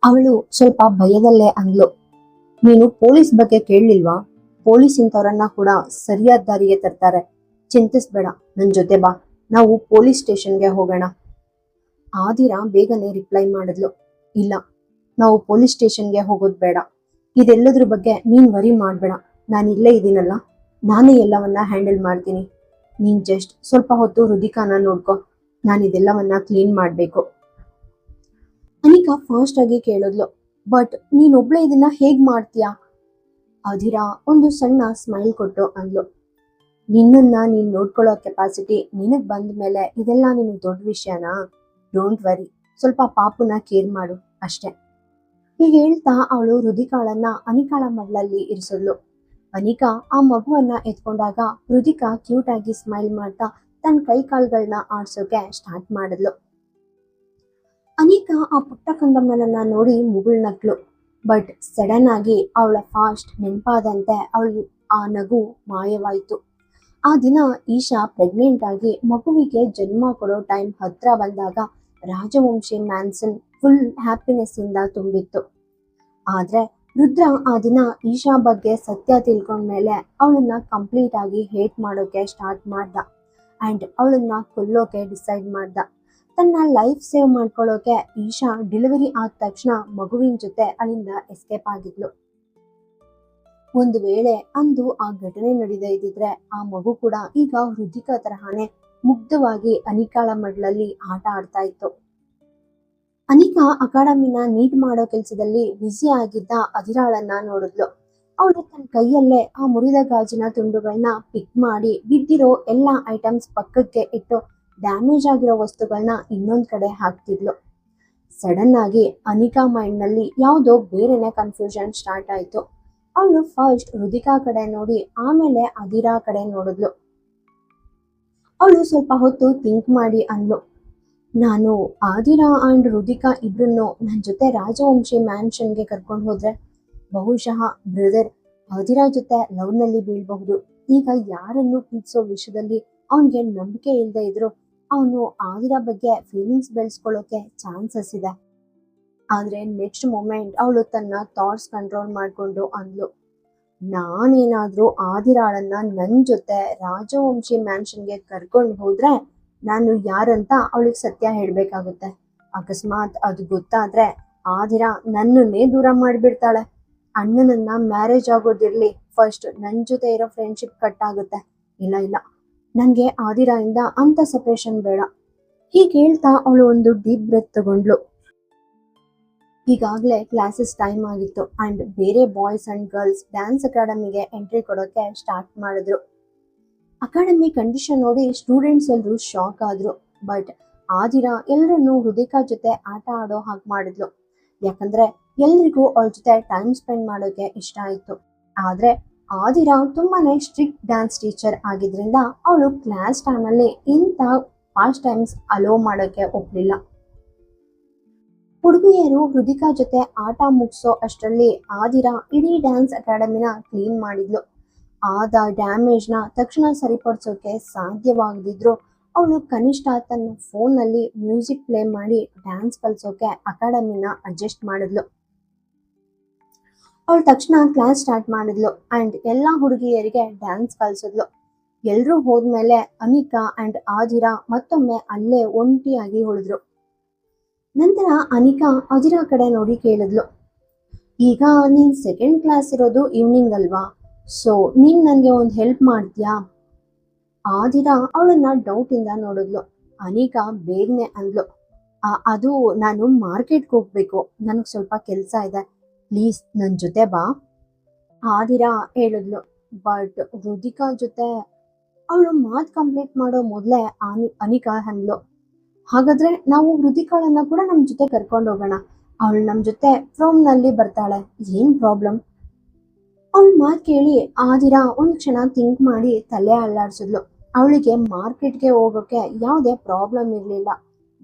ಅವಳು ಸ್ವಲ್ಪ ಭಯದಲ್ಲೇ ಅಂದ್ಲು, ನೀನು ಪೊಲೀಸ್ ಬಗ್ಗೆ ಕೇಳಲಿಲ್ವಾ? ಪೊಲೀಸ್ ಇಂಥವ್ರನ್ನ ಕೂಡ ಸರಿಯಾದ ದಾರಿಗೆ ತರ್ತಾರೆ. ಚಿಂತಿಸ್ಬೇಡ, ನನ್ ಜೊತೆ ಬಾ, ನಾವು ಪೊಲೀಸ್ ಸ್ಟೇಷನ್ಗೆ ಹೋಗೋಣ. ಆದಿರಾ ಬೇಗನೆ ರಿಪ್ಲೈ ಮಾಡಿದ್ಲು, ಇಲ್ಲ, ನಾವು ಪೊಲೀಸ್ ಸ್ಟೇಷನ್ಗೆ ಹೋಗೋದು ಬೇಡ. ಇದೆಲ್ಲದ್ರ ಬಗ್ಗೆ ನೀನ್ ವರಿ ಮಾಡ್ಬೇಡ. ನಾನು ಇಲ್ಲೇ ಇದ್ದೀನಲ್ಲ, ನಾನೇ ಎಲ್ಲವನ್ನ ಹ್ಯಾಂಡಲ್ ಮಾಡ್ತೀನಿ. ನೀನ್ ಜಸ್ಟ್ ಸ್ವಲ್ಪ ಹೊತ್ತು ಹೃದಿಕಾನ ನೋಡ್ಕೊ, ನಾನು ಇದೆಲ್ಲವನ್ನ ಕ್ಲೀನ್ ಮಾಡ್ಬೇಕು. ಅನಿಕಾ ಫಾಸ್ಟ್ ಆಗಿ ಕೇಳಿದ್ಲು, ಬಟ್ ನೀನೊಬ್ಳೆ ಇದನ್ನ ಹೇಗ್ ಮಾಡ್ತೀಯಾ? ಅಧಿರಾ ಒಂದು ಸಣ್ಣ ಸ್ಮೈಲ್ ಕೊಟ್ಟು ಅಂದ್ಲು, ನಿನ್ನನ್ನ ನೀನ್ ನೋಡ್ಕೊಳ್ಳೋ ಕೆಪಾಸಿಟಿ ನಿನಗ್ ಬಂದ ಮೇಲೆ ಇದೆಲ್ಲ ನಿನಗ್ ದೊಡ್ಡ ವಿಷಯನಾ? ಡೋಂಟ್ ವರಿ, ಸ್ವಲ್ಪ ಪಾಪುನ ಕೇರ್ ಮಾಡು ಅಷ್ಟೆ. ಹೀಗೆ ಹೇಳ್ತಾ ಅವಳು ಹೃದಿಕಾಳನ್ನ ಅನಿಕಾಳ ಮಡ್ಲಲ್ಲಿ ಇರಿಸಿದ್ಲು. ಅನಿಕಾ ಆ ಮಗುವನ್ನ ಎತ್ಕೊಂಡಾಗ ಹೃದಿಕಾ ಕ್ಯೂಟ್ ಆಗಿ ಸ್ಮೈಲ್ ಮಾಡ್ತಾ ತನ್ನ ಕೈ ಕಾಲ್ಗಳನ್ನ ಆಡ್ಸೋಕೆ ಸ್ಟಾರ್ಟ್ ಮಾಡಿದ್ಲು. ಅನಿಕಾ ಆ ಪುಟ್ಟ ಕಂದಮ್ಮನನ್ನ ನೋಡಿ ಮುಗುಳ್ನಕ್ಳು. ಬಟ್ ಸಡನ್ ಆಗಿ ಅವಳ ಫಾಸ್ಟ್ ನೆನಪಾದಂತೆ ಅವಳು ಆ ನಗು ಮಾಯವಾಯಿತು. ಆ ದಿನ ಈಶಾ ಪ್ರೆಗ್ನೆಂಟ್ ಆಗಿ ಮಗುವಿಗೆ ಜನ್ಮ ಕೊಡೋ ಟೈಮ್ ಹತ್ರ ಬಂದಾಗ ರಾಜವಂಶಿ ಮ್ಯಾನ್ಸನ್ ಫುಲ್ ಹ್ಯಾಪಿನೆಸ್ ಇಂದ ತುಂಬಿತ್ತು. ಆದ್ರೆ ರುದ್ರ ಆ ದಿನ ಈಶಾ ಬಗ್ಗೆ ಸತ್ಯ ತಿಳ್ಕೊಂಡ್ಮೇಲೆ ಅವಳನ್ನ ಕಂಪ್ಲೀಟ್ ಆಗಿ ಹೇಟ್ ಮಾಡೋಕೆ ಸ್ಟಾರ್ಟ್ ಮಾಡ್ದ ಅಂಡ್ ಅವಳನ್ನ ಕೊಲ್ಲೋಕೆ ಡಿಸೈಡ್ ಮಾಡ್ದ. ತನ್ನ ಲೈಫ್ ಸೇವ್ ಮಾಡ್ಕೊಳ್ಳೋಕೆ ಈಶಾ ಡೆಲಿವರಿ ಆದ ತಕ್ಷಣ ಮಗುವಿನ ಜೊತೆ ಅಲ್ಲಿಂದ ಎಸ್ಕೇಪ್ ಆಗಿದ್ಲು. ಒಂದು ವೇಳೆ ಅಂದು ಆ ಘಟನೆ ನಡೆದೇ ಇದ್ದಿದ್ರೆ ಆ ಮಗು ಕೂಡ ಈಗ ಹೃದಿಕಾ ತರಹಾನೆ ಮುಗ್ಧವಾಗಿ ಅನಿಕಾಳ ಮಡ್ಲಲ್ಲಿ ಆಟ ಆಡ್ತಾ ಇತ್ತು. ಅನಿಕಾ ಅಕಾಡೆಮಿನ ನೀಟ್ ಮಾಡೋ ಕೆಲ್ಸದಲ್ಲಿ ಬ್ಯುಸಿ ಆಗಿದ್ದ ಅಧಿರಾಳನ್ನ ನೋಡಿದ್ಲು. ಅವಳು ತನ್ನ ಕೈಯಲ್ಲೇ ಆ ಮುರಿದ ಗಾಜಿನ ತುಂಡುಗಳನ್ನ ಪಿಕ್ ಮಾಡಿ ಬಿದ್ದಿರೋ ಎಲ್ಲ ಐಟಮ್ಸ್ ಪಕ್ಕಕ್ಕೆ ಇಟ್ಟು ಡ್ಯಾಮೇಜ್ ಆಗಿರೋ ವಸ್ತುಗಳನ್ನ ಇನ್ನೊಂದ್ ಕಡೆ ಹಾಕ್ತಿದ್ಲು. ಸಡನ್ ಆಗಿ ಅನಿಕಾ ಮೈಂಡ್ ನಲ್ಲಿ ಯಾವುದೋ ಬೇರೆನೆ ಕನ್ಫ್ಯೂಷನ್ ಸ್ಟಾರ್ಟ್ ಆಯ್ತು. ಅವಳು ಫಸ್ಟ್ ಹೃದಿಕಾ ಕಡೆ ನೋಡಿ ಆಮೇಲೆ ಅಧಿರಾ ಕಡೆ ನೋಡಿದ್ಲು. ಅವಳು ಸ್ವಲ್ಪ ಹೊತ್ತು ಥಿಂಕ್ ಮಾಡಿ ಅಂದ್ಲು, ನಾನು ಆದಿರಾ ಅಂಡ್ ಹೃದಿಕಾ ಇಬ್ರನ್ನು ನನ್ನ ಜೊತೆ ರಾಜವಂಶಿ ಮ್ಯಾನ್ಷನ್ಗೆ ಕರ್ಕೊಂಡು ಹೋದ್ರೆ ಬಹುಶಃ ಬ್ರದರ್ ಆದಿರಾ ಜೊತೆ ಲವ್ ನಲ್ಲಿ ಬೀಳ್ಬಹುದು. ಈಗ ಯಾರನ್ನು ಪ್ರೀತಿಸೋ ವಿಷಯದಲ್ಲಿ ಅವನ್ಗೆ ನಂಬಿಕೆ ಇಲ್ಲದೆ ಇದ್ರು ಅವನು ಆದಿರಾ ಬಗ್ಗೆ ಫೀಲಿಂಗ್ಸ್ ಬೆಳೆಸ್ಕೊಳ್ಳೋಕೆ ಚಾನ್ಸಸ್ ಇದೆ. ಆದ್ರೆ ನೆಕ್ಸ್ಟ್ ಮೊಮೆಂಟ್ ಅವಳು ತನ್ನ ಥಾಟ್ಸ್ ಕಂಟ್ರೋಲ್ ಮಾಡ್ಕೊಂಡು ಅಂದ್ಲು, ನಾನೇನಾದ್ರೂ ಆದಿರಾಳನ್ನ ನನ್ ಜೊತೆ ರಾಜವಂಶಿ ಮ್ಯಾನ್ಷನ್ಗೆ ಕರ್ಕೊಂಡು ಹೋದ್ರೆ ನಾನು ಯಾರಂತ ಅವಳಿಗೆ ಸತ್ಯ ಹೇಳ್ಬೇಕಾಗುತ್ತೆ. ಅಕಸ್ಮಾತ್ ಅದು ಗೊತ್ತಾದ್ರೆ ಆದಿರಾ ನನ್ನನ್ನೇ ದೂರ ಮಾಡಿಬಿಡ್ತಾಳೆ. ಅಣ್ಣನನ್ನ ಮ್ಯಾರೇಜ್ ಆಗೋದಿರ್ಲಿ, ಫಸ್ಟ್ ನನ್ ಜೊತೆ ಇರೋ ಫ್ರೆಂಡ್ಶಿಪ್ ಕಟ್ ಆಗುತ್ತೆ. ಇಲ್ಲ ಇಲ್ಲ, ನನ್ಗೆ ಆದಿರಾ ಇಂದ ಅಂತ ಸೆಪರೇಷನ್ ಬೇಡ. ಹೀಗೆ ಹೇಳ್ತಾ ಅವಳು ಒಂದು ಡೀಪ್ ಬ್ರೆತ್ ತಗೊಂಡ್ಲು. ಈಗಾಗಲೇ ಕ್ಲಾಸಸ್ ಟೈಮ್ ಆಗಿತ್ತು ಅಂಡ್ ಬೇರೆ ಬಾಯ್ಸ್ ಅಂಡ್ ಗರ್ಲ್ಸ್ ಡ್ಯಾನ್ಸ್ ಅಕಾಡೆಮಿಗೆ ಎಂಟ್ರಿ ಕೊಡೋಕೆ ಸ್ಟಾರ್ಟ್ ಮಾಡಿದ್ರು. ಅಕಾಡೆಮಿ ಕಂಡೀಷನ್ ನೋಡಿ ಸ್ಟೂಡೆಂಟ್ಸ್ ಎಲ್ಲರೂ ಶಾಕ್ ಆದ್ರು. ಬಟ್ ಆದಿರಾ ಎಲ್ಲರನ್ನು ಹೃದಿಕಾ ಜೊತೆ ಆಟ ಆಡೋ ಹಾಗೆ ಮಾಡಿದ್ಲು. ಯಾಕಂದ್ರೆ ಎಲ್ರಿಗೂ ಅವಳ ಜೊತೆ ಟೈಮ್ ಸ್ಪೆಂಡ್ ಮಾಡೋಕೆ ಇಷ್ಟ ಆಯ್ತು. ಆದ್ರೆ ಆದಿರಾ ತುಂಬಾನೇ ಸ್ಟ್ರಿಕ್ಟ್ ಡ್ಯಾನ್ಸ್ ಟೀಚರ್ ಆಗಿದ್ರಿಂದ ಅವಳು ಕ್ಲಾಸ್ ಟೈಮಲ್ಲಿ ಇಂಥ ಫಾಸ್ಟ್ ಟೈಮ್ಸ್ ಅಲೋ ಮಾಡೋಕೆ ಒಪ್ಲಿಲ್ಲ. ಹುಡುಗಿಯರು ಹೃದಿಕಾ ಜೊತೆ ಆಟ ಮುಗಿಸೋ ಅಷ್ಟರಲ್ಲಿ ಆದಿರಾ ಇಡೀ ಡ್ಯಾನ್ಸ್ ಅಕಾಡೆಮಿನ ಕ್ಲೀನ್ ಮಾಡಿದ್ಲು. ಆದ ಡ್ಯಾಮೇಜ್ನ ತಕ್ಷಣ ಸರಿಪಡಿಸೋಕೆ ಸಾಧ್ಯವಾಗದಿದ್ರು ಅವಳು ಕನಿಷ್ಠ ತನ್ನ ಫೋನ್ನಲ್ಲಿ ಮ್ಯೂಸಿಕ್ ಪ್ಲೇ ಮಾಡಿ ಡ್ಯಾನ್ಸ್ ಕಲಿಸೋಕೆ ಅಕಾಡೆಮಿನ ಅಡ್ಜಸ್ಟ್ ಮಾಡಿದ್ಲು. ಅವಳು ತಕ್ಷಣ ಕ್ಲಾಸ್ ಸ್ಟಾರ್ಟ್ ಮಾಡಿದ್ಲು ಅಂಡ್ ಎಲ್ಲಾ ಹುಡುಗಿಯರಿಗೆ ಡ್ಯಾನ್ಸ್ ಕಲಿಸಿದ್ಲು. ಎಲ್ರೂ ಹೋದ್ಮೇಲೆ ಅನಿಕಾ ಅಂಡ್ ಆದಿರಾ ಮತ್ತೊಮ್ಮೆ ಅಲ್ಲೇ ಒಂಟಿಯಾಗಿ ಉಳಿದ್ರು. ನಂತರ ಅನಿಕಾ ಅದಿರಾ ಕಡೆ ನೋಡಿ ಕೇಳಿದ್ಲು, ಈಗ ನೀನ್ ಸೆಕೆಂಡ್ ಕ್ಲಾಸ್ ಇರೋದು ಈವ್ನಿಂಗ್ ಅಲ್ವಾ, ಸೊ ನೀನ್ ನನ್ಗೆ ಒಂದು ಹೆಲ್ಪ್ ಮಾಡ್ತೀಯಾ? ಆದಿರಾ ಅವಳನ್ನ ಡೌಟ್ ಇಂದ ನೋಡಿದ್ಲು. ಅನಿಕಾ ಬೇಗನೆ ಅಂದ್ಲು, ಅದು ನಾನು ಮಾರ್ಕೆಟ್ಗೆ ಹೋಗ್ಬೇಕು, ನನಗೆ ಸ್ವಲ್ಪ ಕೆಲಸ ಇದೆ, ಪ್ಲೀಸ್ ನನ್ನ ಜೊತೆ ಬಾ. ಆದಿರಾ ಹೇಳಿದ್ಲು. ಬಟ್ ಹೃದಿಕಾ ಜೊತೆ ಅವಳು ಮಾತು ಕಂಪ್ಲೀಟ್ ಮಾಡೋ ಮೊದಲೇ ಅನಿಕಾ ಅಂದ್ಲು, ಹಾಗಾದ್ರೆ ನಾವು ಹೃದಿಕಾಳನ್ನ ಕೂಡ ನಮ್ಮ ಜೊತೆ ಕರ್ಕೊಂಡು ಹೋಗೋಣ. ಅವಳು ನಮ್ಮ ಜೊತೆ ನಲ್ಲಿ ಬರ್ತಾಳೆ, ಏನ್ ಪ್ರಾಬ್ಲಮ್? ಅವಳ ಮಾತು ಕೇಳಿ ಆದಿರಾ ಒಂದ್ ಕ್ಷಣ ಥಿಂಕ್ ಮಾಡಿ ತಲೆ ಅಲ್ಲಾಡ್ಸಿದ್ಲು. ಅವಳಿಗೆ ಮಾರ್ಕೆಟ್ಗೆ ಹೋಗೋಕೆ ಯಾವುದೇ ಪ್ರಾಬ್ಲಮ್ ಇರಲಿಲ್ಲ.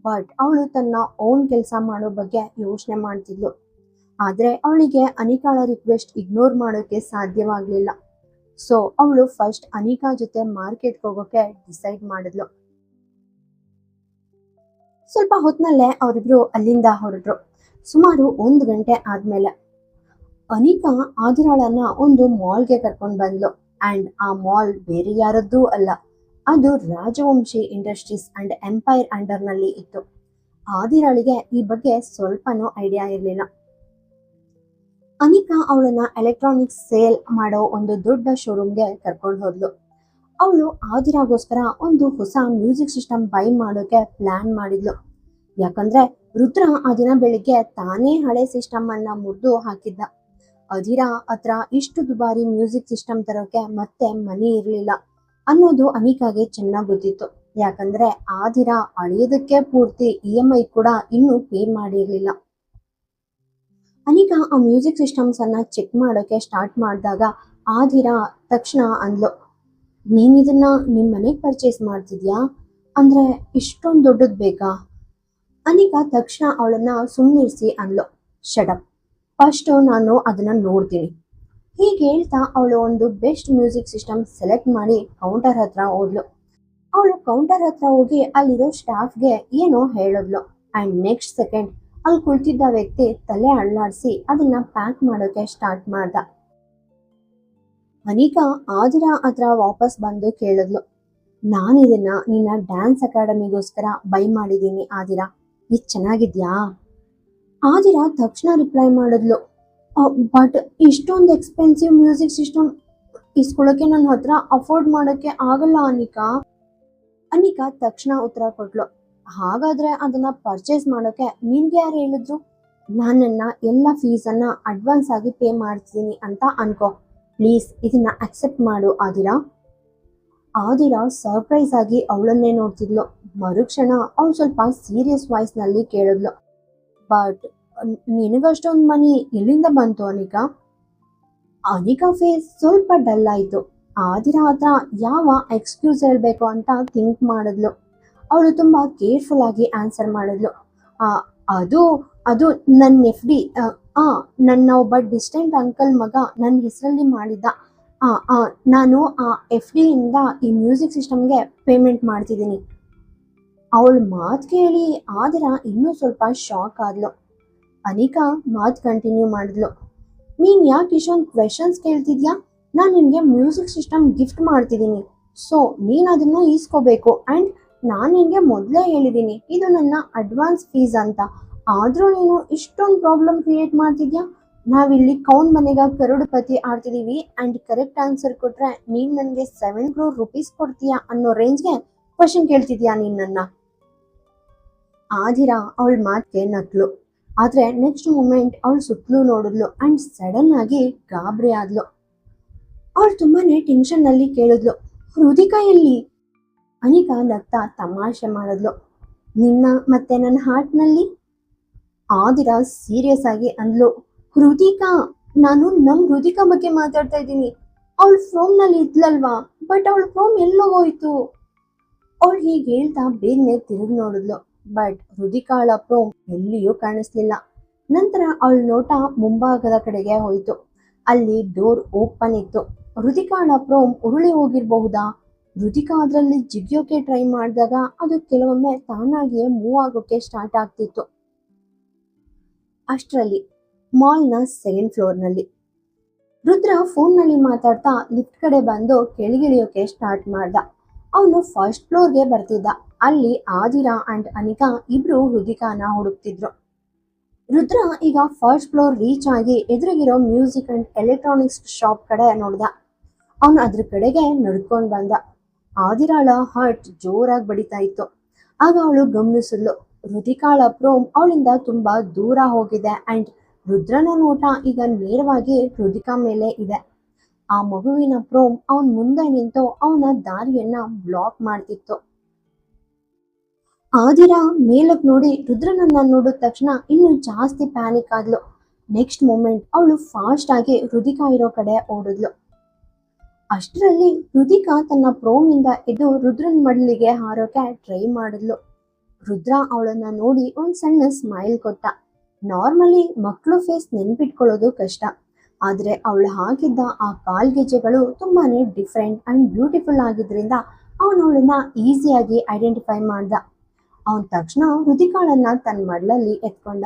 ಬಟ್ ಅವಳು ತನ್ನ ಓನ್ ಕೆಲಸ ಮಾಡೋ ಬಗ್ಗೆ ಯೋಚನೆ ಮಾಡ್ತಿದ್ಲು. ಆದ್ರೆ ಅವಳಿಗೆ ಅನಿಕಾಳ ರಿಕ್ವೆಸ್ಟ್ ಇಗ್ನೋರ್ ಮಾಡೋಕೆ ಸಾಧ್ಯವಾಗ್ಲಿಲ್ಲ. ಸೊ ಅವಳು ಫಸ್ಟ್ ಅನಿಕಾ ಜೊತೆ ಮಾರ್ಕೆಟ್ಗೆ ಹೋಗೋಕೆ ಡಿಸೈಡ್ ಮಾಡಿದ್ಲು. ಸ್ವಲ್ಪ ಹೊತ್ನಲ್ಲೇ ಅವರಿಬ್ರು ಅಲ್ಲಿಂದ ಹೊರಟ್ರು. ಸುಮಾರು 1 ಗಂಟೆ ಆದ್ಮೇಲೆ ಅನಿಕಾ ಆದಿರಾಳನ್ನ ಒಂದು ಮಾಲ್ಗೆ ಕರ್ಕೊಂಡು ಬಂದ್ಲು. ಅಂಡ್ ಆ ಮಾಲ್ ಬೇರೆ ಯಾರದ್ದೂ ಅಲ್ಲ, ಅದು Rajvanshi industries and empire under ನಲ್ಲಿ ಇತ್ತು. ಆದಿರಾಳಿಗೆ ಈ ಬಗ್ಗೆ ಸ್ವಲ್ಪನೂ ಐಡಿಯಾ ಇರಲಿಲ್ಲ. ಅನಿಕಾ ಅವಳನ್ನ ಎಲೆಕ್ಟ್ರಾನಿಕ್ಸ್ ಸೇಲ್ ಮಾಡೋ ಒಂದು ದೊಡ್ಡ ಶೋರೂಮ್ಗೆ ಕರ್ಕೊಂಡು ಹೋದ್ಲು. ಅವಳು ಆದಿರಾಗೋಸ್ಕರ ಒಂದು ಹೊಸ ಮ್ಯೂಸಿಕ್ ಸಿಸ್ಟಮ್ ಬೈ ಮಾಡೋಕೆ ಪ್ಲಾನ್ ಮಾಡಿದ್ಲು. ಯಾಕಂದ್ರೆ ರುದ್ರ ಆ ದಿನ ಬೆಳಿಗ್ಗೆ ತಾನೇ ಹಳೆ ಸಿಸ್ಟಮ್ ಅನ್ನ ಮುರಿದು ಹಾಕಿದ್ದ. ಅದಿರಾ ಹತ್ರ ಇಷ್ಟು ದುಬಾರಿ ಮ್ಯೂಸಿಕ್ ಸಿಸ್ಟಮ್ ತರೋಕೆ ಮತ್ತೆ ಮನಿ ಇರ್ಲಿಲ್ಲ ಅನ್ನೋದು ಅನಿಕಾಗೆ ಚೆನ್ನಾಗಿ ಗೊತ್ತಿತ್ತು. ಯಾಕಂದ್ರೆ ಆದಿರಾ ಅಳಿಯೋದಕ್ಕೆ ಪೂರ್ತಿ EMI ಕೂಡ ಇನ್ನೂ ಪೇ ಮಾಡಿರ್ಲಿಲ್ಲ. ಅನಿಕಾ ಆ ಮ್ಯೂಸಿಕ್ ಸಿಸ್ಟಮ್ಸ್ ಅನ್ನ ಚೆಕ್ ಮಾಡೋಕೆ ಸ್ಟಾರ್ಟ್ ಮಾಡಿದಾಗ ಆದಿರಾ ತಕ್ಷಣ ಅಂದ್ಲು, ನೀನ್ ಇದನ್ನ ನಿಮ್ ಮನೆಗೆ ಪರ್ಚೇಸ್ ಮಾಡ್ತಿದ್ಯಾ? ಅಂದ್ರೆ ಇಷ್ಟೊಂದು ದೊಡ್ಡದ್ ಬೇಕಾ? ಅನಿಕಾ ತಕ್ಷಣ ಅವಳನ್ನ ಸುಮ್ಮನಿರಿಸಿ ಅಂದ್ಲು, ಶಟಪ್, ಫಸ್ಟ್ ನಾನು ಅದನ್ನ ನೋಡ್ತೀನಿ. ಹೀಗೆ ಹೇಳ್ತಾ ಅವಳು ಒಂದು ಬೆಸ್ಟ್ ಮ್ಯೂಸಿಕ್ ಸಿಸ್ಟಮ್ ಸೆಲೆಕ್ಟ್ ಮಾಡಿ ಕೌಂಟರ್ ಹತ್ರ ಹೋದ್ಲು. ಅವಳು ಕೌಂಟರ್ ಹತ್ರ ಹೋಗಿ ಅಲ್ಲಿರೋ ಸ್ಟಾಫ್ಗೆ ಏನೋ ಹೇಳಿದ್ಲು. ಅಂಡ್ ನೆಕ್ಸ್ಟ್ ಸೆಕೆಂಡ್ ಅಲ್ಲಿ ಕುಳಿತಿದ್ದ ವ್ಯಕ್ತಿ ತಲೆ ಅಳ್ಳಾಡಿಸಿ ಅದನ್ನ ಪ್ಯಾಕ್ ಮಾಡೋಕೆ ಸ್ಟಾರ್ಟ್ ಮಾಡ್ದ. ಅನಿಕಾ ಆದಿರಾ ಹತ್ರ ವಾಪಸ್ ಬಂದು ಕೇಳಿದ್ಲು, ನಾನಿದನ್ನ ನಿನ್ನ ಡ್ಯಾನ್ಸ್ ಅಕಾಡೆಮಿಗೋಸ್ಕರ ಬೈ ಮಾಡಿದ್ದೀನಿ ಆದಿರಾ, ಇದು ಚೆನ್ನಾಗಿದ್ಯಾ? ಆದಿರಾ ತಕ್ಷಣ ರಿಪ್ಲೈ ಮಾಡಿದ್ಲು, ಬಟ್ ಇಷ್ಟೊಂದು ಎಕ್ಸ್ಪೆನ್ಸಿವ್ ಮ್ಯೂಸಿಕ್ ಸಿಸ್ಟಮ್ ಇಸ್ಕೊಳ್ಳೋಕೆ ನನ್ನ ಹತ್ರ ಅಫೋರ್ಡ್ ಮಾಡೋಕೆ ಆಗಲ್ಲ ಅನಿಕಾ. ಅನಿಕಾ ತಕ್ಷಣ ಉತ್ತರ ಕೊಟ್ಲು, ಹಾಗಾದ್ರೆ ಅದನ್ನ ಪರ್ಚೇಸ್ ಮಾಡೋಕೆ ನಿನ್ಗೆ ಯಾರು ಹೇಳಿದ್ರು? ನಾನನ್ನ ಎಲ್ಲ ಫೀಸನ್ನ ಅಡ್ವಾನ್ಸ್ ಆಗಿ ಪೇ ಮಾಡ್ತೀನಿ ಅಂತ ಅನ್ಕೋ. ಪ್ಲೀಸ್ ಇದನ್ನ ಅಕ್ಸೆಪ್ಟ್ ಮಾಡು ಆದಿರಾ. ಆದಿರಾ ಸರ್ಪ್ರೈಸ್ ಆಗಿ ಅವಳನ್ನೇ ನೋಡ್ತಿದ್ಲು. ಮರುಕ್ಷಣ ಅವಳು ಸ್ವಲ್ಪ ಸೀರಿಯಸ್ ವಾಯ್ಸ್ ನಲ್ಲಿ ಕೇಳಿದ್ಲು, ಬಟ್ ನಿನಗಷ್ಟೊಂದು ಮನಿ ಎಲ್ಲಿಂದ ಬಂತು ಅನಿಕಾ? ಅನಿಕಾ ಫೇಸ್ ಸ್ವಲ್ಪ ಡಲ್ ಆಯ್ತು. ಆದಿರಾ ಹತ್ರ ಯಾವ ಎಕ್ಸ್ಕ್ಯೂಸ್ ಹೇಳ್ಬೇಕು ಅಂತ ಥಿಂಕ್ ಮಾಡಿದ್ಲು. ಅವಳು ತುಂಬಾ ಕೇರ್ಫುಲ್ ಆಗಿ ಆನ್ಸರ್ ಮಾಡಿದ್ಲು, ಅದು ಅದು ನನ್ನ FD, ನನ್ನ ಒಬ್ಬ ಡಿಸ್ಟೆಂಟ್ ಅಂಕಲ್ ಮಗ ನನ್ನ ಹೆಸರಲ್ಲಿ ಮಾಡಿದ್ದ. ನಾನು ಆ FD ಇಂದ ಈ ಮ್ಯೂಸಿಕ್ ಸಿಸ್ಟಮ್ಗೆ ಪೇಮೆಂಟ್ ಮಾಡ್ತಿದ್ದೀನಿ. ಅವಳ ಮಾತು ಕೇಳಿ ಆದಿರಾ ಇನ್ನೂ ಸ್ವಲ್ಪ ಶಾಕ್ ಆದ್ಲು. ಅನಿಕಾ ಮಾತು ಕಂಟಿನ್ಯೂ ಮಾಡಿದ್ಲು, ನೀನ್ ಯಾಕೆ ಇಷ್ಟೊಂದು ಕ್ವೆಶನ್ಸ್ ಕೇಳ್ತಿದ್ಯಾ? ನಾನು ನಿನ್ಗೆ ಮ್ಯೂಸಿಕ್ ಸಿಸ್ಟಮ್ ಗಿಫ್ಟ್ ಮಾಡ್ತಿದ್ದೀನಿ, ಸೊ ನೀನ್ ಅದನ್ನ ಈಸ್ಕೋಬೇಕು. ಅಂಡ್ ನಾನು ನಿನ್ಗೆ ಮೊದಲೇ ಹೇಳಿದ್ದೀನಿ ಇದು ನನ್ನ ಅಡ್ವಾನ್ಸ್ ಫೀಸ್ ಅಂತ, ಆದ್ರೂ ನೀನು ಇಷ್ಟೊಂದು ಪ್ರಾಬ್ಲಮ್ ಕ್ರಿಯೇಟ್ ಮಾಡ್ತಿದ್ಯಾ? ನಾವಿಲ್ಲಿ ಕೌನ್ ಮನೆಗ ಕರೋಡ್ಪತಿ ಆಡ್ತಿದೀವಿ ಅಂಡ್ ಕರೆಕ್ಟ್ ಆನ್ಸರ್ ಕೊಟ್ರೆ ನೀನ್ ನನಗೆ 7 crore rupees ಕೊಡ್ತೀಯಾ ಅನ್ನೋ ರೇಂಜ್ಗೆ ಕ್ವಶನ್ ಕೇಳ್ತಿದ್ಯಾ ನೀನ್ ನನ್ನ? ಆದಿರಾ ಅವಳ ಮಾತಿಗೆ ನಕ್ಲು. ಆದ್ರೆ ನೆಕ್ಸ್ಟ್ ಮೂಮೆಂಟ್ ಅವಳು ಸುತ್ತಲೂ ನೋಡಿದ್ಲು ಅಂಡ್ ಸಡನ್ ಆಗಿ ಗಾಬರಿ ಆದ್ಲು. ಅವಳು ತುಂಬಾನೇ ಟೆನ್ಷನ್ ನಲ್ಲಿ ಕೇಳಿದ್ಲು, ಹೃದಿಕಾ ಎಲ್ಲಿ? ಅನಿಕಾ ನಗ್ತಾ ತಮಾಷೆ ಮಾಡಿದ್ಲು, ನಿನ್ನ ಮತ್ತೆ ನನ್ನ ಹಾರ್ಟ್ ನಲ್ಲಿ. ಆದಿರಾ ಸೀರಿಯಸ್ ಆಗಿ ಅಂದ್ಲು, ಹೃದಿಕಾ, ನಾನು ನಮ್ ಹೃದಿಕಾ ಬಗ್ಗೆ ಮಾತಾಡ್ತಾ ಇದ್ದೀನಿ. ಅವಳು ಫೋನ್ ನಲ್ಲಿ ಇದ್ಲಲ್ವಾ, ಬಟ್ ಅವಳ ಫೋನ್ ಎಲ್ಲೋಗೋಯ್ತು? ಅವಳು ಹೀಗೆ ಹೇಳ್ತಾ ಬೇಗನೆ ತಿರುಗಿ ನೋಡಿದ್ಲು. ಬಟ್ ಹೃದಿಕಾಳ ಪ್ರೋಮ್ ಎಲ್ಲಿಯೂ ಕಾಣಿಸ್ಲಿಲ್ಲ. ನಂತರ ಅವಳ ನೋಟ ಮುಂಭಾಗದ ಕಡೆಗೆ ಹೋಯ್ತು. ಅಲ್ಲಿ ಡೋರ್ ಓಪನ್ ಇತ್ತು. ಹೃದಿಕಾಳ ಪ್ರೋಮ್ ಉರುಳಿ ಹೋಗಿರಬಹುದಾ? ಹೃದಿಕಾ ಅದರಲ್ಲಿ ಜಿಗಿಯೋಕೆ ಟ್ರೈ ಮಾಡಿದಾಗ ಅದು ಕೆಲವೊಮ್ಮೆ ತಾನಾಗಿಯೇ ಮೂವ್ ಆಗೋಕೆ ಸ್ಟಾರ್ಟ್ ಆಗ್ತಿತ್ತು. ಅಷ್ಟರಲ್ಲಿ ಮಾಲ್ನ 2nd ಫ್ಲೋರ್ನಲ್ಲಿ ರುದ್ರ ಫೋನ್ ನಲ್ಲಿ ಮಾತಾಡ್ತಾ ಲಿಫ್ಟ್ ಕಡೆ ಬಂದು ಕೆಳಗಿಳಿಯೋಕೆ ಸ್ಟಾರ್ಟ್ ಮಾಡ್ದ. ಅವನು 1st ಫ್ಲೋರ್ಗೆ ಬರ್ತಿದ್ದ. ಅಲ್ಲಿ ಆದಿರಾ ಅಂಡ್ ಅನಿಕಾ ಇಬ್ರು ಹೃದಿಕಾನ ಹುಡುಕ್ತಿದ್ರು. ರುದ್ರ ಈಗ 1st ಫ್ಲೋರ್ ರೀಚ್ ಆಗಿ ಎದುರಿಗಿರೋ ಮ್ಯೂಸಿಕ್ ಅಂಡ್ ಎಲೆಕ್ಟ್ರಾನಿಕ್ಸ್ ಶಾಪ್ ಕಡೆ ನೋಡ್ದ. ಅವನು ಅದ್ರ ಕಡೆಗೆ ನಡ್ಕೊಂಡ್ ಬಂದ. ಆದಿರಾಳ ಹಾರ್ಟ್ ಜೋರಾಗಿ ಬಡಿತಾ ಇತ್ತು. ಆಗ ಅವಳು ಗಮನಿಸಿದ್ಲು, ಹೃದಿಕಾಳ ಪ್ರೋಮ್ ಅವಳಿಂದ ತುಂಬಾ ದೂರ ಹೋಗಿದೆ ಅಂಡ್ ರುದ್ರನ ನೋಟ ಈಗ ನೇರವಾಗಿ ಹೃದಿಕಾ ಮೇಲೆ ಇದೆ. ಆ ಮಗುವಿನ ಪ್ರೋಮ್ ಅವನ್ ಮುಂದೆ ನಿಂತು ಅವನ ದಾರಿಯನ್ನ ಬ್ಲಾಕ್ ಮಾಡ್ತಿತ್ತು. ಆದಿರಾ ಮೇಲಕ್ ನೋಡಿ ರುದ್ರನನ್ನ ನೋಡಿದ ತಕ್ಷಣ ಇನ್ನು ಜಾಸ್ತಿ ಪ್ಯಾನಿಕ್ ಆದ್ಲು. ನೆಕ್ಸ್ಟ್ ಮೂಮೆಂಟ್ ಅವಳು ಫಾಸ್ಟ್ ಆಗಿ ಹೃದಿಕಾ ಇರೋ ಕಡೆ ಓಡಿದ್ಲು. ಅಷ್ಟರಲ್ಲಿ ಹೃದಿಕಾ ತನ್ನ ಪ್ರೋಮ್ ಇಂದ ಎದ್ದು ರುದ್ರನ್ ಮಡ್ಲಿಗೆ ಹಾರೋಕೆ ಟ್ರೈ ಮಾಡಿದ್ಲು. ರುದ್ರ ಅವಳನ್ನ ನೋಡಿ ಒಂದ್ ಸಣ್ಣ ಸ್ಮೈಲ್ ಕೊಟ್ಟ. ನಾರ್ಮಲಿ ಮಕ್ಕಳು ಫೇಸ್ ನೆನ್ಪಿಟ್ಕೊಳ್ಳೋದು ಕಷ್ಟ, ಆದ್ರೆ ಅವಳು ಹಾಕಿದ್ದ ಆ ಕಾಲ್ಗೆಜ್ಜೆಗಳು ತುಂಬಾನೇ ಡಿಫ್ರೆಂಟ್ ಅಂಡ್ ಬ್ಯೂಟಿಫುಲ್ ಆಗಿದ್ರಿಂದ ಅವಳನ್ನ ಈಸಿಯಾಗಿ ಐಡೆಂಟಿಫೈ ಮಾಡ್ದ. ಅವನ್ ತಕ್ಷಣ ಹೃದಿಕಾಳನ್ನ ತನ್ನ ಮಡ್ಲಲ್ಲಿ ಎತ್ಕೊಂಡ.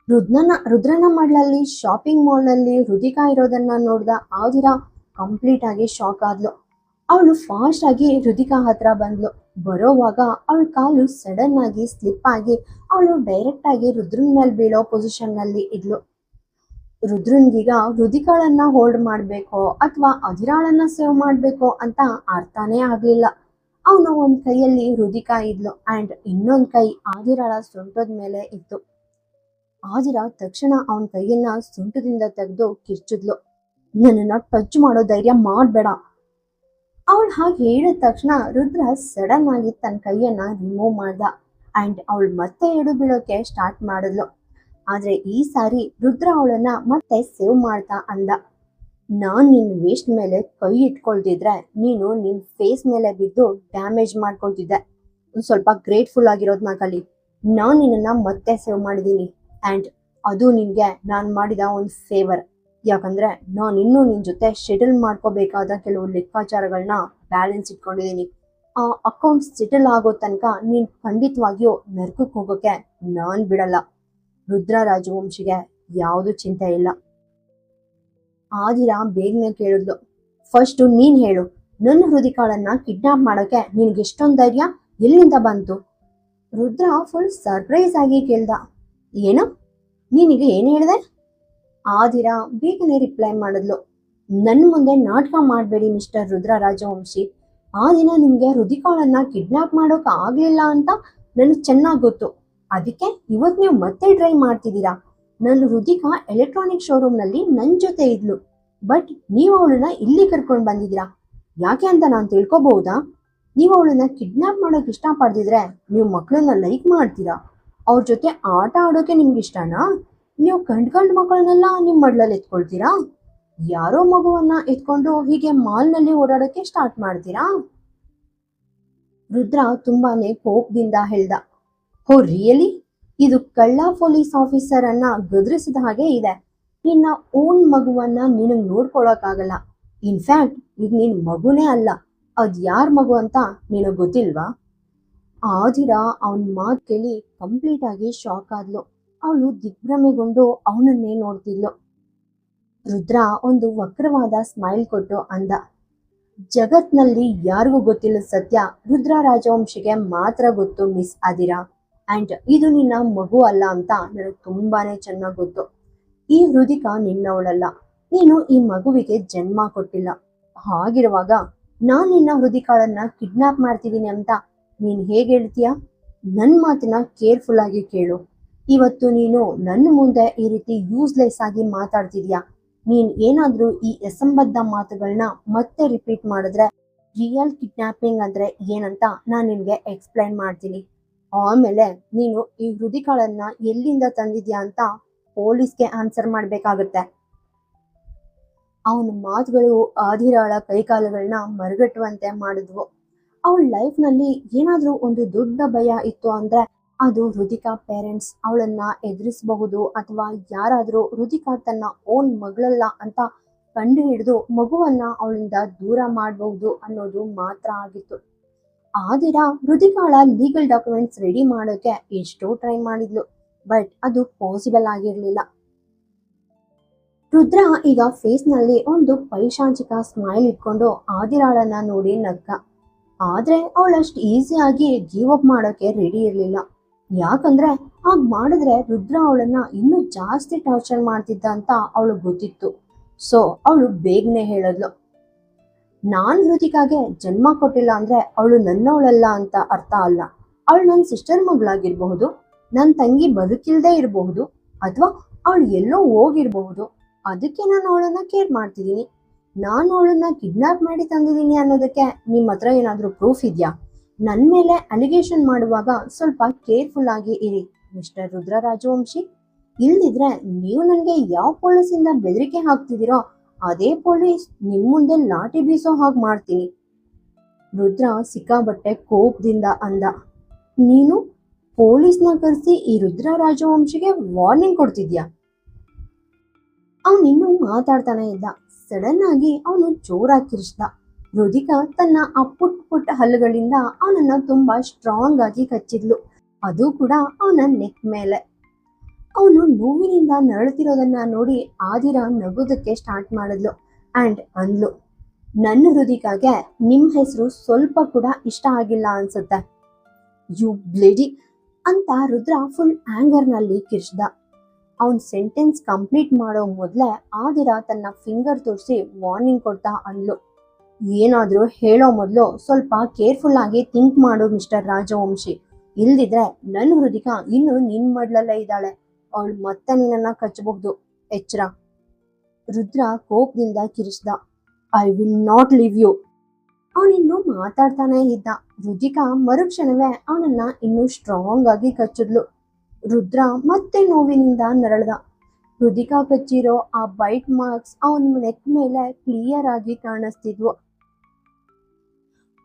ರುದ್ರನ ಮಡ್ಲಲ್ಲಿ ಶಾಪಿಂಗ್ ಮಾಲ್ ನಲ್ಲಿ ಹೃದಿಕಾ ಇರೋದನ್ನ ನೋಡ್ದ ಆದಿರಾ ಕಂಪ್ಲೀಟ್ ಆಗಿ ಶಾಕ್ ಆದ್ಲು. ಅವಳು ಫಾಸ್ಟ್ ಆಗಿ ಹೃದಿಕಾ ಹತ್ರ ಬಂದ್ಲು. ಬರೋವಾಗ ಅವಳ ಕಾಲು ಸಡನ್ ಆಗಿ ಸ್ಲಿಪ್ ಆಗಿ ಅವಳು ಡೈರೆಕ್ಟ್ ಆಗಿ ರುದ್ರನ್ ಮೇಲೆ ಬೀಳೋ ಪೊಸಿಷನ್ ನಲ್ಲಿ ಇದ್ಲು. ರುದ್ರನ್ಗೀಗ ಹೃದಿಕಾಳನ್ನ ಹೋಲ್ಡ್ ಮಾಡ್ಬೇಕೋ ಅಥವಾ ಅಧಿರಾಳನ್ನ ಸೇವ್ ಮಾಡ್ಬೇಕೋ ಅಂತ ಅರ್ಥನೇ ಆಗ್ಲಿಲ್ಲ. ಅವನು ಒಂದ್ ಕೈಯಲ್ಲಿ ಹೃದಿಕಾ ಇದ್ಲು ಅಂಡ್ ಇನ್ನೊಂದ್ ಕೈ ಆದಿರಾಳ ಸೊಂಟದ ಮೇಲೆ ಇತ್ತು. ಆದಿರಾ ತಕ್ಷಣ ಅವನ ಕೈಯನ್ನ ಸೊಂಟದಿಂದ ತೆಗೆದು ಕಿರ್ಚಿದ್ಲು. ನನ್ನನ್ನ ಟಚ್ ಮಾಡೋ ಧೈರ್ಯ ಮಾಡ್ಬೇಡ. ಅವಳು ಹಾಗೆ ಹೇಳಿದ ತಕ್ಷಣ ರುದ್ರ ಸಡನ್ ಆಗಿ ತನ್ನ ಕೈಯನ್ನ ರಿಮೂವ್ ಮಾಡ್ದ ಅಂಡ್ ಅವಳು ಮತ್ತೆ ಎಡು ಬೀಳೋಕೆ ಸ್ಟಾರ್ಟ್ ಮಾಡಿದ್ಲು. ಆದ್ರೆ ಈ ಸಾರಿ ರುದ್ರ ಅವಳನ್ನ ಮತ್ತೆ ಸೇವ್ ಮಾಡ್ತಾ ಅಂದ. ನಾನ್ ನಿನ್ ವೇಸ್ಟ್ ಮೇಲೆ ಕೈ ಇಟ್ಕೊಳ್ತಿದ್ರೆ ನೀನು ನಿನ್ ಫೇಸ್ ಮೇಲೆ ಬಿದ್ದು ಡ್ಯಾಮೇಜ್ ಮಾಡ್ಕೊಳ್ತಿದ್ದೆ. ಒಂದ್ ಸ್ವಲ್ಪ ಗ್ರೇಟ್ಫುಲ್ ಆಗಿರೋದ್ನ ಕಲಿ. ನಾನ್ ನಿನ್ನನ್ನ ಮತ್ತೆ ಸೇವ್ ಮಾಡಿದೀನಿ ಅಂಡ್ ಅದು ನಿನ್ಗೆ ನಾನ್ ಮಾಡಿದ ಒಂದು ಫೇವರ್. ಯಾಕಂದ್ರೆ ನಾನು ಇನ್ನೂ ನಿನ್ ಜೊತೆ ಶೆಟಲ್ ಮಾಡ್ಕೋಬೇಕಾದ ಕೆಲವು ಲೆಕ್ಕಾಚಾರಗಳನ್ನ ಬ್ಯಾಲೆನ್ಸ್ ಇಟ್ಕೊಂಡಿದೀನಿ. ಆ ಅಕೌಂಟ್ ಸೆಟಲ್ ಆಗೋ ತನಕ ನೀನ್ ಖಂಡಿತವಾಗಿಯೂ ನರ್ಕಕ್ಕೆ ಹೋಗೋಕೆ ನಾನ್ ಬಿಡಲ್ಲ. ರುದ್ರ ರಾಜವಂಶಿಗೆ ಯಾವುದು ಚಿಂತೆ ಇಲ್ಲ. ಆದಿರಾ ಬೇಗನೆ ಕೇಳಿದ್ಲು. ಫಸ್ಟ್ ನೀನ್ ಹೇಳು, ನನ್ನ ಹೃದಿಕಾಳನ್ನ ಕಿಡ್ನಾಪ್ ಮಾಡೋಕೆ ನಿನ್ಗೆ ಎಷ್ಟೊಂದು ಧೈರ್ಯ ಎಲ್ಲಿಂದ ಬಂತು? ರುದ್ರ ಫುಲ್ ಸರ್ಪ್ರೈಸ್ ಆಗಿ ಕೇಳ್ದ. ಏನು? ನೀನಿಗೆ ಏನ್ ಹೇಳ್ದೆ? ಆದಿರಾ ಬೇಗನೆ ರಿಪ್ಲೈ ಮಾಡಿದ್ಲು. ನನ್ ಮುಂದೆ ನಾಟಕ ಮಾಡಬೇಡಿ ಮಿಸ್ಟರ್ ರುದ್ರ ರಾಜವಂಶಿ. ಆ ದಿನ ನಿಮ್ಗೆ ಹೃದಿಕಾಳನ್ನ ಕಿಡ್ನಾಪ್ ಮಾಡೋಕ್ ಆಗ್ಲಿಲ್ಲ ಅಂತ ನನಗೆ ಚೆನ್ನಾಗಿ ಗೊತ್ತು. ಅದಕ್ಕೆ ಇವತ್ ನೀವು ಮತ್ತೆ ಟ್ರೈ ಮಾಡ್ತಿದ್ದೀರಾ. ನನ್ನ ಹೃದಿಕಾ ಎಲೆಕ್ಟ್ರಾನಿಕ್ ಶೋರೂಮ್ ನಲ್ಲಿ ನನ್ ಜೊತೆ ಇದ್ಲು, ಬಟ್ ನೀವು ಅವಳನ್ನ ಇಲ್ಲಿ ಕರ್ಕೊಂಡು ಬಂದಿದ್ದೀರಾ. ಯಾಕೆ ಅಂತ ನಾನು ತಿಳ್ಕೊಬಹುದಾ? ನೀವು ಅವಳನ್ನ ಕಿಡ್ನಾಪ್ ಮಾಡೋಕೆ ಇಷ್ಟಪಡ್ದಿದ್ರೆ ನೀವು ಮಕ್ಕಳನ್ನ ಲೈಕ್ ಮಾಡ್ತೀರಾ? ಅವ್ರ ಜೊತೆ ಆಟ ಆಡೋಕೆ ನಿಮ್ಗೆ ಇಷ್ಟನಾ? ನೀವು ಕಂಡ್ ಮಕ್ಕಳನ್ನೆಲ್ಲ ನಿಮ್ಮ ಮಡ್ಲಲ್ಲಿ ಎತ್ಕೊಳ್ತೀರಾ? ಯಾರೋ ಮಗುವನ್ನ ಎತ್ಕೊಂಡು ಹೀಗೆ ಮಾಲ್ನಲ್ಲಿ ಓಡಾಡೋಕೆ ಸ್ಟಾರ್ಟ್ ಮಾಡ್ತೀರಾ? ರುದ್ರ ತುಂಬಾನೇ ಕೋಪದಿಂದ ಹೇಳ್ದ. ಹೋ ರಿಯಲಿ? ಇದು ಕಳ್ಳ ಪೊಲೀಸ್ ಆಫೀಸರ್ ಅನ್ನ ಗದರಿಸಿದ ಹಾಗೆ ಇದೆ. ನಿನ್ನ ಓನ್ ಮಗುವನ್ನ ನಿನಗ್ ನೋಡ್ಕೊಳಕ್ಕಾಗಲ್ಲ. ಇನ್ಫ್ಯಾಕ್ಟ್ ಇದು ನಿನ್ ಮಗುನೇ ಅಲ್ಲ. ಅದ್ ಯಾರ್ ಮಗು ಅಂತ ನಿನಗ್ ಗೊತ್ತಿಲ್ವಾ? ಆದಿರಾ ಅವನ್ ಮಾತ್ ಕೇಳಿ ಕಂಪ್ಲೀಟ್ ಆಗಿ ಶಾಕ್ ಆದ್ಲು. ಅವಳು ದಿಗ್ಭ್ರಮೆಗೊಂಡು ಅವನನ್ನೇ ನೋಡ್ತಿದ್ಲು. ರುದ್ರ ಒಂದು ವಕ್ರವಾದ ಸ್ಮೈಲ್ ಕೊಟ್ಟು ಅಂದ. ಜಗತ್ನಲ್ಲಿ ಯಾರಿಗೂ ಗೊತ್ತಿಲ್ಲದ ಸತ್ಯ ರುದ್ರ ರಾಜವಂಶಿಗೆ ಮಾತ್ರ ಗೊತ್ತು ಮಿಸ್ ಆದಿರಾ. ಅಂಡ್ ಇದು ನಿನ್ನ ಮಗು ಅಲ್ಲ ಅಂತ ನನಗೆ ತುಂಬಾನೇ ಚೆನ್ನಾಗಿ ಗೊತ್ತು. ಈ ಹೃದಿಕಾ ನಿನ್ನವಳಲ್ಲ. ನೀನು ಈ ಮಗುವಿಗೆ ಜನ್ಮ ಕೊಟ್ಟಿಲ್ಲ. ಹಾಗಿರುವಾಗ ನಾನ್ ನಿನ್ನ ಹೃದಿಕಾಳನ್ನ ಕಿಡ್ನಾಪ್ ಮಾಡ್ತಿದ್ದೀನಿ ಅಂತ ನೀನ್ ಹೇಗೆ ಹೇಳ್ತೀಯ? ನನ್ ಮಾತಿನ ಕೇರ್ಫುಲ್ ಆಗಿ ಕೇಳು. ಇವತ್ತು ನೀನು ನನ್ನ ಮುಂದೆ ಈ ರೀತಿ ಯೂಸ್ಲೆಸ್ ಆಗಿ ಮಾತಾಡ್ತಿದ್ಯಾ. ನೀನ್ ಏನಾದ್ರೂ ಈ ಅಸಂಬದ್ಧ ಮಾತುಗಳನ್ನ ಮತ್ತೆ ರಿಪೀಟ್ ಮಾಡಿದ್ರೆ ರಿಯಲ್ ಕಿಡ್ನಾಪಿಂಗ್ ಅಂದ್ರೆ ಏನಂತ ನಾನು ನಿನ್ಗೆ ಎಕ್ಸ್ಪ್ಲೈನ್ ಮಾಡ್ತೀನಿ. ಆಮೇಲೆ ನೀನು ಈ ಹೃದಿಕಾಳನ್ನ ಎಲ್ಲಿಂದ ತಂದಿದ್ಯಾ ಅಂತ ಪೊಲೀಸ್ಗೆ ಆನ್ಸರ್ ಮಾಡ್ಬೇಕಾಗತ್ತೆ. ಅವನ ಮಾತುಗಳು ಆದಿರಾಳ ಕೈಕಾಲುಗಳನ್ನ ಮರಗಟ್ಟುವಂತೆ ಮಾಡಿದ್ವು. ಅವಳ ಲೈಫ್ ನಲ್ಲಿ ಏನಾದ್ರೂ ಒಂದು ದೊಡ್ಡ ಭಯ ಇತ್ತು ಅಂದ್ರೆ ಅದು ಹೃದಿಕಾ ಪೇರೆಂಟ್ಸ್ ಅವಳನ್ನ ಎದುರಿಸಬಹುದು ಅಥವಾ ಯಾರಾದ್ರೂ ಹೃದಿಕಾ ತನ್ನ ಓನ್ ಮಗಳಲ್ಲ ಅಂತ ಕಂಡು ಹಿಡಿದು ಮಗುವನ್ನ ಅವಳಿಂದ ದೂರ ಮಾಡಬಹುದು ಅನ್ನೋದು ಮಾತ್ರ ಆಗಿತ್ತು. ಆದಿರಾ ಹೃದಿಕಾಳ ಲೀಗಲ್ ಡಾಕ್ಯುಮೆಂಟ್ಸ್ ರೆಡಿ ಮಾಡೋಕೆ ಎಷ್ಟೋ ಟ್ರೈ ಮಾಡಿದ್ಲು, ಬಟ್ ಅದು ಪಾಸಿಬಲ್ ಆಗಿರ್ಲಿಲ್ಲ. ರುದ್ರ ಈಗ ಫೇಸ್ ನಲ್ಲಿ ಒಂದು ಪೈಶಾಚಿಕ ಸ್ಮೈಲ್ ಇಟ್ಕೊಂಡು ಆದಿರಾಳನ್ನ ನೋಡಿ ನಕ್ಕ. ಆದ್ರೆ ಅವಳಷ್ಟು ಈಸಿಯಾಗಿ ಗಿವ್ ಅಪ್ ಮಾಡೋಕೆ ರೆಡಿ ಇರ್ಲಿಲ್ಲ. ಯಾಕಂದ್ರೆ ಹಾಗ್ ಮಾಡಿದ್ರೆ ರುದ್ರ ಅವಳನ್ನ ಇನ್ನೂ ಜಾಸ್ತಿ ಟಾರ್ಚರ್ ಮಾಡ್ತಿದ್ದ ಅಂತ ಅವಳು ಗೊತ್ತಿತ್ತು. ಸೊ ಅವಳು ಬೇಗನೆ ಹೇಳಿದ್ಲು. ನಾನ್ ಹೃತಿಕಾಗೆ ಜನ್ಮ ಕೊಟ್ಟಿಲ್ಲ ಅಂದ್ರೆ ಅವಳು ನನ್ನವಳಲ್ಲ ಅಂತ ಅರ್ಥ ಅಲ್ಲ. ಅವಳು ನನ್ನ ಸಿಸ್ಟರ್ ಮಗಳಾಗಿರ್ಬಹುದು, ನನ್ನ ತಂಗಿ ಬದುಕಿಲ್ದೇ ಇರಬಹುದು, ಅಥವಾ ಅವಳು ಎಲ್ಲೋ ಹೋಗಿರ್ಬಹುದು. ಅದಕ್ಕೆ ನಾನು ಅವಳನ್ನ ಕೇರ್ ಮಾಡ್ತಿದ್ದೀನಿ. ನಾನು ಅವಳನ್ನ ಕಿಡ್ನಾಪ್ ಮಾಡಿ ತಂದಿದ್ದೀನಿ ಅನ್ನೋದಕ್ಕೆ ನಿಮ್ಮ ಹತ್ರ ಏನಾದ್ರೂ ಪ್ರೂಫ್ ಇದೆಯಾ? ನನ್ನ ಮೇಲೆ ಅಲಿಗೇಷನ್ ಮಾಡುವಾಗ ಸ್ವಲ್ಪ ಕೇರ್ಫುಲ್ ಆಗಿ ಇರಿ ಮಿಸ್ಟರ್ ರುದ್ರ ರಾಜವಂಶಿ. ಇಲ್ದಿದ್ರೆ ನೀವು ನನಗೆ ಯಾವ ಪೊಲೀಸಿಂದ ಬೆದರಿಕೆ ಹಾಕ್ತಿದ್ದೀರೋ ಅದೇ ಪೊಲೀಸ್ ನಿಮ್ ಮುಂದೆ ಲಾಠಿ ಬೀಸೋ ಹಾಗೆ ಮಾಡ್ತೀನಿ. ರುದ್ರ ಸಿಕ್ಕಾಬಟ್ಟೆ ಕೋಪದಿಂದ ಅಂದ. ನೀನು ಪೊಲೀಸ್ನ ಕರೆಸಿ ಈ ರುದ್ರ ರಾಜವಂಶಿಗೆ ವಾರ್ನಿಂಗ್ ಕೊಡ್ತಿದ್ಯಾ? ಅವನಿನ್ನೂ ಮಾತಾಡ್ತಾನೆ ಇದ್ದ. ಸಡನ್ ಆಗಿ ಅವನು ಜೋರಾಗಿ ಕಿರಿಚ್ದ. ರುದಿಕಾ ತನ್ನ ಆ ಪುಟ್ಟ ಹಲ್ಲುಗಳಿಂದ ಅವನನ್ನ ತುಂಬಾ ಸ್ಟ್ರಾಂಗ್ ಆಗಿ ಕಚ್ಚಿದ್ಲು, ಅದು ಕೂಡ ಅವನ ನೆಕ್ ಮೇಲೆ. ಅವನು ನೋವಿನಿಂದ ನರಳುತ್ತಿರೋದನ್ನ ನೋಡಿ ಆದಿರ ನಗೋದಕ್ಕೆ ಸ್ಟಾರ್ಟ್ ಮಾಡಿದ್ಲು ಅಂಡ್ ಅಂದ್ಲು, ನನ್ನ ಹೃದಯಕ್ಕೆ ನಿಮ್ ಹೆಸರು ಸ್ವಲ್ಪ ಕೂಡ ಇಷ್ಟ ಆಗಿಲ್ಲ ಅನ್ಸುತ್ತೆ. ಯು ಬ್ಲೇಡಿ ಅಂತ ರುದ್ರ ಫುಲ್ ಆಂಗರ್ ನಲ್ಲಿ ಕಿರ್ಚ್ದ. ಅವನ್ ಸೆಂಟೆನ್ಸ್ ಕಂಪ್ಲೀಟ್ ಮಾಡೋ ಮೊದ್ಲೇ ಆದಿರ ತನ್ನ ಫಿಂಗರ್ ತೋರಿಸಿ ವಾರ್ನಿಂಗ್ ಕೊಡ್ತಾ ಅಂದ್ಲು, ಏನಾದ್ರೂ ಹೇಳೋ ಮೊದ್ಲು ಸ್ವಲ್ಪ ಕೇರ್ಫುಲ್ ಆಗಿ ಥಿಂಕ್ ಮಾಡು ಮಿಸ್ಟರ್ ರಾಜವಂಶಿ, ಇಲ್ದಿದ್ರೆ ನನ್ನ ಹೃದಯ ಇನ್ನು ನಿನ್ ಮಡ್ಲಲ್ಲೇ ಇದ್ದಾಳೆ, ಅವಳು ಮತ್ತೆ ನಿನ್ನನ್ನ ಕಚ್ಚಬಹುದು, ಎಚ್ಚರ. ರುದ್ರ ಕೋಪದಿಂದ ಕಿರಿಸ್ದ, I will not leave you. ಅವನಿನ್ನು ಮಾತಾಡ್ತಾನೆ ಇದ್ದ. ರುದಿಕಾ ಮರುಕ್ಷಣವೇ ಅವನನ್ನ ಇನ್ನು ಸ್ಟ್ರಾಂಗ್ ಆಗಿ ಕಚ್ಚಿದ್ಲು. ರುದ್ರ ಮತ್ತೆ ನೋವಿನಿಂದ ನರಳ್ದ. ರುದಿಕಾ ಕಚ್ಚಿರೋ ಆ ಬೈಟ್ ಮಾರ್ಕ್ಸ್ ಅವನ ನೆಕ್ ಮೇಲೆ ಕ್ಲಿಯರ್ ಆಗಿ ಕಾಣಿಸ್ತಿದ್ವು.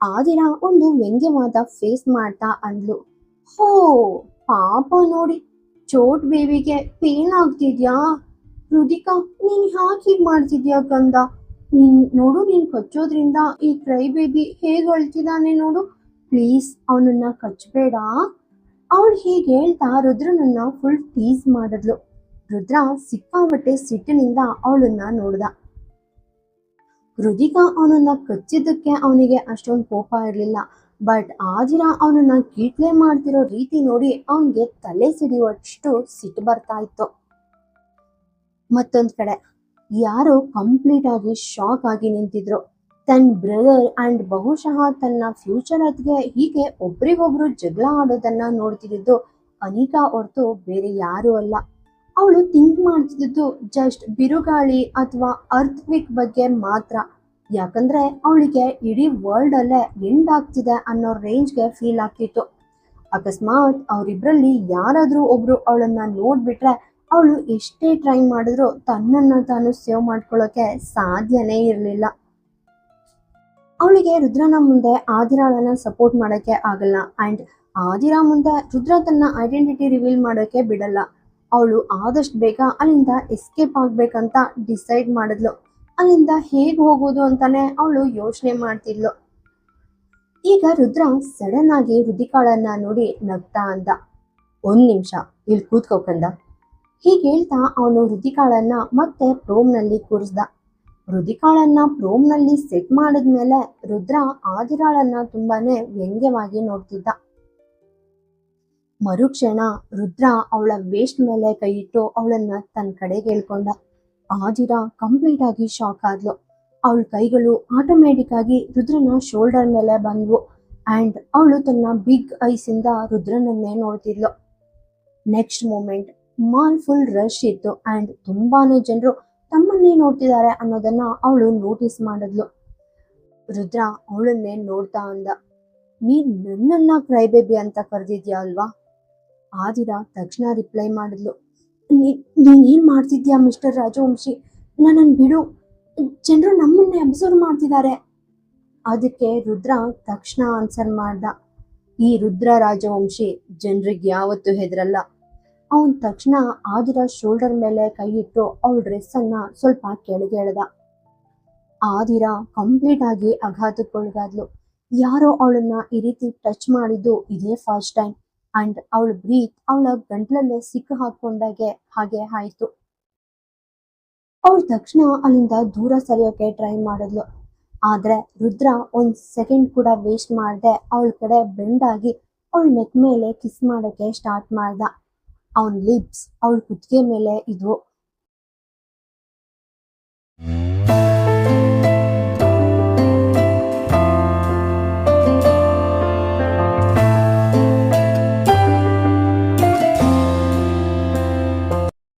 ಆದಿರ ಒಂದು ವ್ಯಂಗ್ಯವಾದ ಫೇಸ್ ಮಾಡ್ತಾ ಅಂದ್ಲು, ಹೋ ಪಾಪ ನೋಡಿ, ಚೋಟ್ ಬೇಬಿಗೆ ಪೇನ್ ಆಗ್ತಿದ್ಯಾ? ರುದಿಕಾ ನೀನ್ ಯಾಕೆ ಹೀಗ್ ಮಾಡ್ತಿದ್ಯಾ ಕಂದ? ನೋಡು ನೀನ್ ಕಚ್ಚೋದ್ರಿಂದ ಈ ಕ್ರೈ ಬೇಬಿ ಹೇಗ್ ಅಳ್ತಿದಾನೆ ನೋಡು, ಪ್ಲೀಸ್ ಅವನನ್ನ ಕಚ್ಚಬೇಡ. ಅವಳು ಹೀಗೆ ಹೇಳ್ತಾ ರುದ್ರನನ್ನ ಫುಲ್ ಟೀಸ್ ಮಾಡಿದ್ಲು. ರುದ್ರ ಸಿಕ್ಕಾಬಟ್ಟೆ ಸಿಟ್ಟಿನಿಂದ ಅವಳನ್ನ ನೋಡ್ದ. ರುದಿಕಾ ಅವನನ್ನ ಕಚ್ಚಿದ್ದಕ್ಕೆ ಅವನಿಗೆ ಅಷ್ಟೊಂದು ಕೋಪ ಇರ್ಲಿಲ್ಲ, ಬಟ್ ಆದಿರ ಅವನನ್ನ ಕೀಟ್ಲೆ ಮಾಡ್ತಿರೋ ರೀತಿ ನೋಡಿ ಅವನ್ಗೆ ತಲೆ ಸಿಡಿಯುವಷ್ಟು ಸಿಟ್ಟು ಬರ್ತಾ ಇತ್ತು. ಮತ್ತೊಂದ್ ಕಡೆ ಯಾರೋ ಕಂಪ್ಲೀಟ್ ಆಗಿ ಶಾಕ್ ಆಗಿ ನಿಂತಿದ್ರು. ತನ್ನ ಬ್ರದರ್ ಅಂಡ್ ಬಹುಶಃ ತನ್ನ ಫ್ಯೂಚರ್ ಅತ್ಗೆ ಹೀಗೆ ಒಬ್ರಿಗೊಬ್ರು ಜಗಳ ಆಡೋದನ್ನ ನೋಡ್ತಿದ್ದು ಅನಿಕಾ ಹೊರತು ಬೇರೆ ಯಾರು ಅಲ್ಲ. ಅವಳು ಥಿಂಕ್ ಮಾಡ್ತಿದ್ದು ಜಸ್ಟ್ ಬಿರುಗಾಳಿ ಅಥವಾ ಅರ್ಥ್ಕ್ವಿಕ್ ಬಗ್ಗೆ ಮಾತ್ರ. ಯಾಕಂದ್ರೆ ಅವಳಿಗೆ ಇಡೀ ವರ್ಲ್ಡ್ ಅಲ್ಲೇ ಎಂಡ್ ಆಗ್ತಿದೆ ಅನ್ನೋ ರೇಂಜ್ಗೆ ಫೀಲ್ ಆಗ್ತಿತ್ತು. ಅಕಸ್ಮಾತ್ ಅವರಿಬ್ರಲ್ಲಿ ಯಾರಾದ್ರೂ ಒಬ್ರು ಅವಳನ್ನ ನೋಡ್ಬಿಟ್ರೆ ಅವಳು ಎಷ್ಟೇ ಟ್ರೈ ಮಾಡಿದ್ರು ತನ್ನನ್ನ ತಾನು ಸೇವ್ ಮಾಡ್ಕೊಳ್ಳೋಕೆ ಸಾಧ್ಯನೇ ಇರಲಿಲ್ಲ. ಅವಳಿಗೆ ರುದ್ರನ ಮುಂದೆ ಆದಿರಾಳನ್ನ ಸಪೋರ್ಟ್ ಮಾಡೋಕೆ ಆಗಲ್ಲ ಅಂಡ್ ಆದಿರ ಮುಂದೆ ರುದ್ರ ತನ್ನ ಐಡೆಂಟಿಟಿ ರಿವೀಲ್ ಮಾಡೋಕೆ ಬಿಡಲ್ಲ. ಅವಳು ಆದಷ್ಟು ಬೇಗ ಅಲ್ಲಿಂದ ಎಸ್ಕೇಪ್ ಆಗ್ಬೇಕಂತ ಡಿಸೈಡ್ ಮಾಡಿದ್ಲು. ಅಲ್ಲಿಂದ ಹೇಗ್ ಹೋಗೋದು ಅಂತಾನೆ ಅವಳು ಯೋಚನೆ ಮಾಡ್ತಿದ್ಲು. ಈಗ ರುದ್ರ ಸಡನ್ ಆಗಿ ರುದಿಕಾಳನ್ನ ನೋಡಿ ನಗ್ತಾ ಅಂದ, ಒಂದ್ ನಿಮಿಷ ಇಲ್ಲಿ ಕೂತ್ಕೋಕಂದ. ಹೀಗೆ ಹೇಳ್ತಾ ಅವನು ರುದಿಕಾಳನ್ನ ಮತ್ತೆ ಪ್ರೋಮ್ ನಲ್ಲಿ ಕೂರಿಸ್ದ. ರುದಿಕಾಳನ್ನ ಪ್ರೋಮ್ ನಲ್ಲಿ ಸೆಟ್ ಮಾಡಿದ್ಮೇಲೆ ರುದ್ರ ಆದಿರಾಳನ್ನ ತುಂಬಾನೇ ವ್ಯಂಗ್ಯವಾಗಿ ನೋಡ್ತಿದ್ದ. ಮರುಕ್ಷಣ ರುದ್ರ ಅವಳ ವೇಸ್ಟ್ ಮೇಲೆ ಕೈ ಇಟ್ಟು ಅವಳನ್ನ ತನ್ನ ಕಡೆಗೆ ಹೇಳ್ಕೊಂಡ. ಆದಿರ ಕಂಪ್ಲೀಟ್ ಆಗಿ ಶಾಕ್ ಆದ್ಲು. ಅವಳ ಕೈಗಳು ಆಟೋಮ್ಯಾಟಿಕ್ ಆಗಿ ರುದ್ರನ ಶೋಲ್ಡರ್ ಮೇಲೆ ಬಂದ್ವು ಅಂಡ್ ಅವಳು ತನ್ನ ಬಿಗ್ ಐಸ್ ಇಂದ ರುದ್ರನನ್ನೇ ನೋಡ್ತಿದ್ಲು. Next moment mall full rush ಇತ್ತು ಅಂಡ್ ತುಂಬಾನೇ ಜನರು ತಮ್ಮನ್ನೇ ನೋಡ್ತಿದ್ದಾರೆ ಅನ್ನೋದನ್ನ ಅವಳು ನೋಟಿಸ್ ಮಾಡಿದ್ಲು. ರುದ್ರ ಅವಳನ್ನೇ ನೋಡ್ತಾ ಅಂದ, ನೀನ್ ನನ್ನನ್ನ ಕ್ರೈ ಬೇಬಿ ಅಂತ ಕರೆದಿದ್ಯಾ ಅಲ್ವಾ? ಆದಿರ ತಕ್ಷಣ ರಿಪ್ಲೈ ಮಾಡಿದ್ಲು, ನೀನ್ ಏನ್ ಮಾಡ್ತಿದ್ಯಾ ಮಿಸ್ಟರ್ ರಾಜವಂಶಿ, ನನ್ನನ್ನು ಬಿಡು, ಜನರು ನಮ್ಮನ್ನೇ ಅಬ್ಸರ್ವ್ ಮಾಡ್ತಿದ್ದಾರೆ. ಅದಕ್ಕೆ ರುದ್ರ ತಕ್ಷಣ ಆನ್ಸರ್ ಮಾಡ್ದ, ಈ ರುದ್ರ ರಾಜವಂಶಿ ಜನರಿಗೆ ಯಾವತ್ತೂ ಹೆದರಲ್ಲ. ಅವನ್ ತಕ್ಷಣ ಆದಿರ ಶೋಲ್ಡರ್ ಮೇಲೆ ಕೈ ಇಟ್ಟು ಅವಳ ಡ್ರೆಸ್ ಅನ್ನ ಸ್ವಲ್ಪ ಕೆಳಗೆ ಎಳೆದ. ಆದಿರ ಕಂಪ್ಲೀಟ್ ಆಗಿ ಆಘಾತಕ್ಕೊಳಗಾದ್ಲು. ಯಾರೋ ಅವಳನ್ನ ಈ ರೀತಿ ಟಚ್ ಮಾಡಿದ್ದು ಇದೇ ಫಸ್ಟ್ ಟೈಮ್ ಅಂಡ್ ಅವಳ ಬ್ರೀತ್ ಅವಳ ಗಂಟ್ಲಲ್ಲೇ ಸಿಕ್ಕು ಹಾಕೊಂಡಾಗೆ ಹಾಗೆ ಆಯ್ತು. ಅವಳು ತಕ್ಷಣ ಅಲ್ಲಿಂದ ದೂರ ಸರಿಯೋಕೆ ಟ್ರೈ ಮಾಡಿದ್ಲು. ಆದ್ರೆ ರುದ್ರ ಒಂದ್ ಸೆಕೆಂಡ್ ಕೂಡ ವೇಸ್ಟ್ ಮಾಡದೆ ಅವಳ ಕಡೆ ಬೆಂಡ್ ಆಗಿ ಅವಳ ನೆಕ್ ಮೇಲೆ ಕಿಸ್ ಮಾಡೋಕೆ ಸ್ಟಾರ್ಟ್ ಮಾಡ್ದ. ಅವನ್ ಲಿಪ್ಸ್ ಅವಳ ಕುತ್ತಿಗೆ ಮೇಲೆ ಇದ್ವು